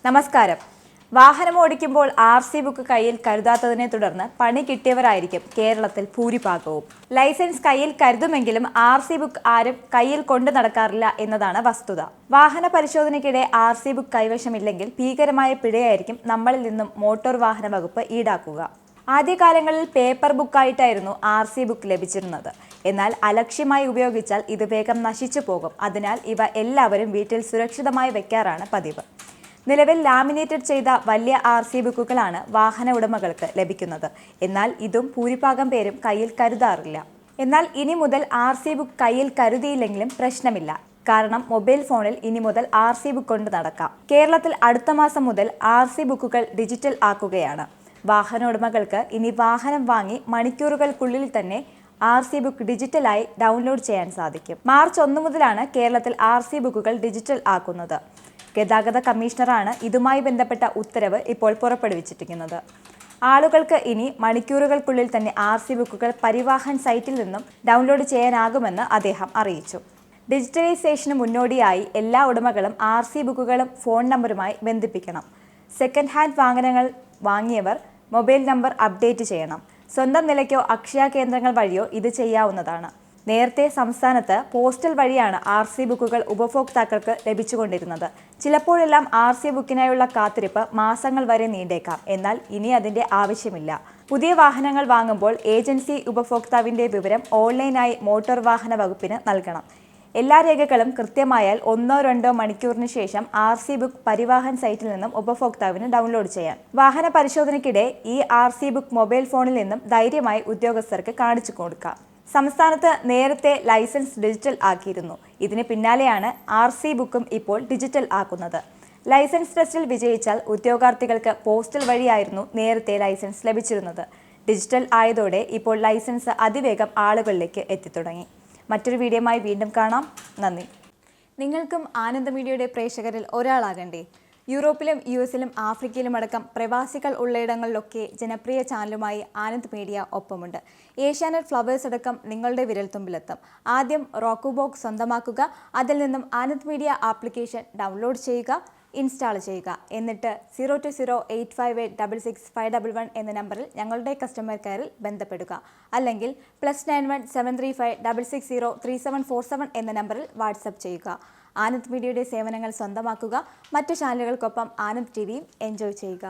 നമസ്കാരം. വാഹനം ഓടിക്കുമ്പോൾ RC ബുക്ക് കയ്യിൽ കരുതാത്തതിനെ തുടർന്ന് പണി കിട്ടിയവരായിരിക്കും കേരളത്തിൽ ഭൂരിഭാഗവും. ലൈസൻസ് കയ്യിൽ കരുതുമെങ്കിലും RC ബുക്ക് ആരും കയ്യിൽ കൊണ്ടു നടക്കാറില്ല എന്നതാണ് വസ്തുത. വാഹന പരിശോധനയ്ക്കിടെ RC ബുക്ക് കൈവശമില്ലെങ്കിൽ ഭീകരമായ പിഴയായിരിക്കും നമ്മളിൽ നിന്നും മോട്ടോർ വാഹന വകുപ്പ് ഈടാക്കുക. ആദ്യകാലങ്ങളിൽ പേപ്പർ ബുക്കായിട്ടായിരുന്നു RC ബുക്ക് ലഭിച്ചിരുന്നത്. എന്നാൽ അലക്ഷ്യമായി ഉപയോഗിച്ചാൽ ഇത് വേഗം നശിച്ചു പോകും. അതിനാൽ ഇവ എല്ലാവരും വീട്ടിൽ സുരക്ഷിതമായി വെക്കാറാണ് പതിവ്. നിലവിൽ ലാമിനേറ്റഡ് ചെയ്ത വലിയ RC ബുക്കുകളാണ് വാഹന ഉടമകൾക്ക് ലഭിക്കുന്നത്. എന്നാൽ ഇതും ഭൂരിഭാഗം പേരും കയ്യിൽ കരുതാറില്ല. എന്നാൽ ഇനി മുതൽ RC ബുക്ക് കയ്യിൽ കരുതിയില്ലെങ്കിലും പ്രശ്നമില്ല. കാരണം മൊബൈൽ ഫോണിൽ ഇനി മുതൽ RC ബുക്ക് കൊണ്ട് നടക്കാം. കേരളത്തിൽ അടുത്ത മാസം മുതൽ RC ബുക്കുകൾ ഡിജിറ്റൽ ആക്കുകയാണ്. വാഹന ഉടമകൾക്ക് ഇനി വാഹനം വാങ്ങി മണിക്കൂറുകൾക്കുള്ളിൽ തന്നെ RC ബുക്ക് ഡിജിറ്റലായി ഡൗൺലോഡ് ചെയ്യാൻ സാധിക്കും. മാർച്ച് 1 മുതലാണ് കേരളത്തിൽ RC ബുക്കുകൾ ഡിജിറ്റൽ ആക്കുന്നത്. ഗതാഗത കമ്മീഷണറാണ് ഇതുമായി ബന്ധപ്പെട്ട ഉത്തരവ് ഇപ്പോൾ പുറപ്പെടുവിച്ചിരിക്കുന്നത്. ആളുകൾക്ക് ഇനി മണിക്കൂറുകൾക്കുള്ളിൽ തന്നെ RC ബുക്കുകൾ പരിവാഹൻ സൈറ്റിൽ നിന്നും ഡൗൺലോഡ് ചെയ്യാനാകുമെന്ന് അദ്ദേഹം അറിയിച്ചു. ഡിജിറ്റലൈസേഷന് മുന്നോടിയായി എല്ലാ ഉടമകളും RC ബുക്കുകളും ഫോൺ നമ്പറുമായി ബന്ധിപ്പിക്കണം. സെക്കൻഡ് ഹാൻഡ് വാഹനങ്ങൾ വാങ്ങിയവർ മൊബൈൽ നമ്പർ അപ്ഡേറ്റ് ചെയ്യണം. സ്വന്തം നിലയ്ക്കോ അക്ഷയ കേന്ദ്രങ്ങൾ വഴിയോ ഇത് ചെയ്യാവുന്നതാണ്. നേരത്തെ സംസ്ഥാനത്ത് പോസ്റ്റൽ വഴിയാണ് RC ബുക്കുകൾ ഉപഭോക്താക്കൾക്ക് ലഭിച്ചുകൊണ്ടിരുന്നത്. ചിലപ്പോഴെല്ലാം RC ബുക്കിനായുള്ള കാത്തിരിപ്പ് മാസങ്ങൾ വരെ നീണ്ടേക്കാം. എന്നാൽ ഇനി അതിന്റെ ആവശ്യമില്ല. പുതിയ വാഹനങ്ങൾ വാങ്ങുമ്പോൾ ഏജൻസി ഉപഭോക്താവിന്റെ വിവരം ഓൺലൈനായി മോട്ടോർ വാഹന വകുപ്പിന് നൽകണം. എല്ലാ രേഖകളും കൃത്യമായാൽ 1-2 മണിക്കൂറിന് ശേഷം RC ബുക്ക് പരിവാഹൻ സൈറ്റിൽ നിന്നും ഉപഭോക്താവിന് ഡൗൺലോഡ് ചെയ്യാം. വാഹന പരിശോധനയ്ക്കിടെ ഈ RC ബുക്ക് മൊബൈൽ ഫോണിൽ നിന്നും ധൈര്യമായി ഉദ്യോഗസ്ഥർക്ക് കാണിച്ചു കൊടുക്കാം. സംസ്ഥാനത്ത് നേരത്തെ ലൈസൻസ് ഡിജിറ്റൽ ആക്കിയിരുന്നു. ഇതിന് പിന്നാലെയാണ് RC ബുക്കും ഇപ്പോൾ ഡിജിറ്റൽ ആക്കുന്നത്. ലൈസൻസ് ടെസ്റ്റിൽ വിജയിച്ചാൽ ഉദ്യോഗാർത്ഥികൾക്ക് പോസ്റ്റൽ വഴിയായിരുന്നു നേരത്തെ ലൈസൻസ് ലഭിച്ചിരുന്നത്. ഡിജിറ്റൽ ആയതോടെ ഇപ്പോൾ ലൈസൻസ് അതിവേഗം ആളുകളിലേക്ക് എത്തിത്തുടങ്ങി. മറ്റൊരു വീഡിയോയുമായി വീണ്ടും കാണാം. നന്ദി. നിങ്ങൾക്കും ആനന്ദ മീഡിയയുടെ പ്രേക്ഷകരിൽ ഒരാളാകണ്ടേ? യൂറോപ്പിലും US-ലും ആഫ്രിക്കയിലുമടക്കം പ്രവാസികൾ ഉള്ളയിടങ്ങളിലൊക്കെ ജനപ്രിയ ചാനലുമായി ആനന്ദ് മീഡിയ ഒപ്പമുണ്ട്. ഏഷ്യാനെറ്റ് ഫ്ലവേഴ്സ് അടക്കം നിങ്ങളുടെ വിരൽത്തുമ്പിലെത്തും. ആദ്യം റോക്കു ബോക്സ് സ്വന്തമാക്കുക. അതിൽ നിന്നും ആനന്ദ് മീഡിയ ആപ്ലിക്കേഷൻ ഡൗൺലോഡ് ചെയ്യുക, ഇൻസ്റ്റാൾ ചെയ്യുക. എന്നിട്ട് 0208586651 എന്ന നമ്പറിൽ ഞങ്ങളുടെ കസ്റ്റമർ കെയറിൽ ബന്ധപ്പെടുക. അല്ലെങ്കിൽ +91 735 660 3747 എന്ന നമ്പറിൽ വാട്സപ്പ് ചെയ്യുക. ആനന്ദ് മീഡിയയുടെ സേവനങ്ങൾ സ്വന്തമാക്കുക. മറ്റു ചാനലുകൾക്കൊപ്പം ആനന്ദ് TVയും എൻജോയ് ചെയ്യുക.